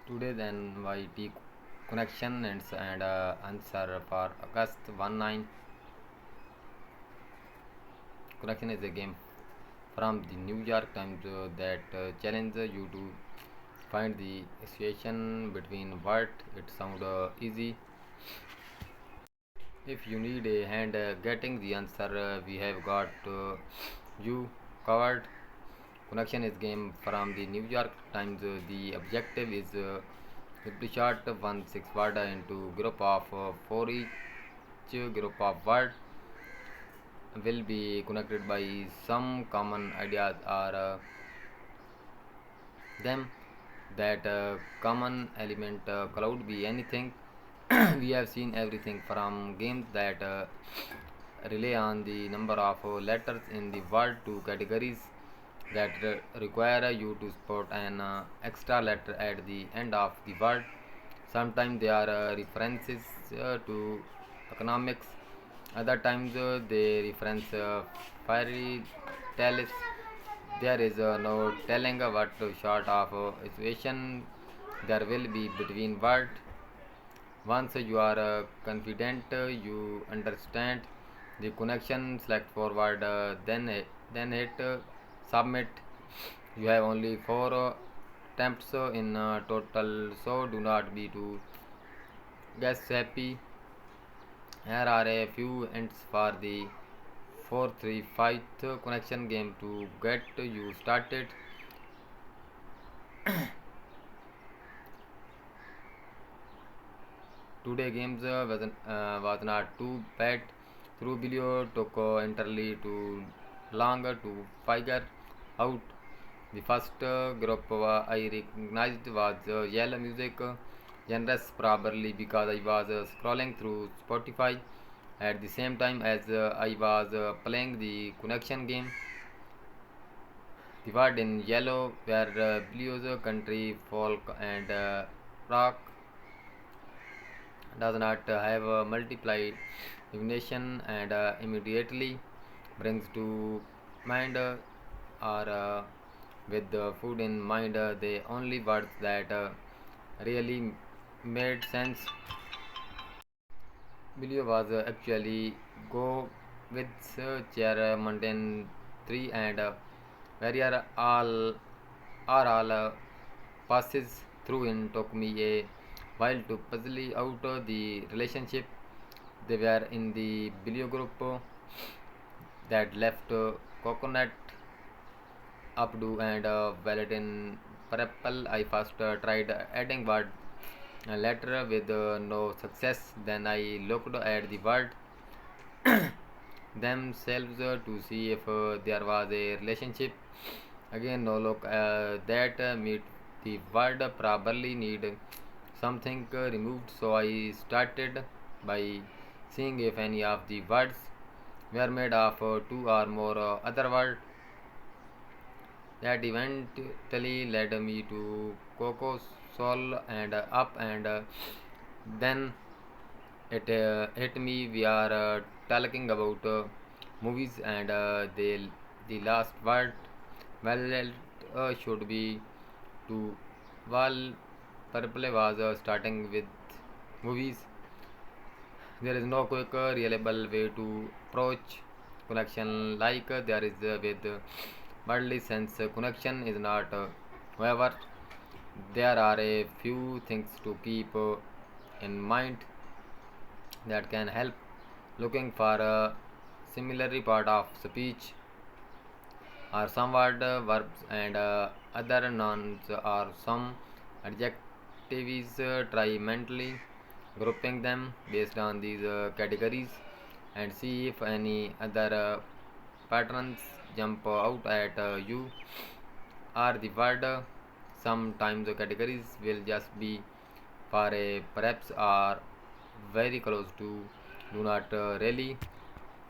Today the NYT connection and answer for August 19 connection is a game from the New York Times that challenges you to find the association between what it sounds easy. If you need a hand getting the answer, we have got you covered. Connection is game from the New York Times. The objective is to chart one six word into group of four. Each group of word will be connected by some common ideas or them. That common element could be anything. We have seen everything from games that rely on the number of letters in the word to categories that require you to put an extra letter at the end of the word. Sometimes they are references to economics, other times they reference fairy tales. There is no telling what sort of situation there will be between words. Once you are confident, you understand the connection, select forward, then hit submit. You have only four attempts in total, so do not be too guess happy. Here are a few hints for the 4-3-5 connection game to get you started. Today games was not too bad. Through video took entirely too long to figure out. The first group I recognized was Yell Music genres, probably because I was scrolling through Spotify at the same time as I was playing the connection game. The word in yellow were blues, country, folk, and rock. Does not have a multiplied divination and immediately brings to mind or with the food in mind the only words that really made sense. Bilio was actually go with chair mountain tree and where are all passes through in took me a while to puzzle out the relationship. They were in the Bilio group that left coconut updo and valid in purple. I first tried adding word letter with no success. Then I looked at the word themselves to see if there was a relationship. Again, no look that meet the word probably need something removed. So I started by seeing if any of the words were made of two or more other words. That eventually led me to Coco Sol and up and then it hit me. We are talking about movies and the last word. Well, it should be to while purple was starting with movies. There is no quick reliable way to approach connection like there is with worldly sense. Connection is not. However, there are a few things to keep in mind that can help. Looking for a similarly part of speech are some word verbs and other nouns or some adjectives. Try mentally grouping them based on these categories and see if any other patterns jump out at you or the word. Sometimes the categories will just be for a perhaps or very close to do not really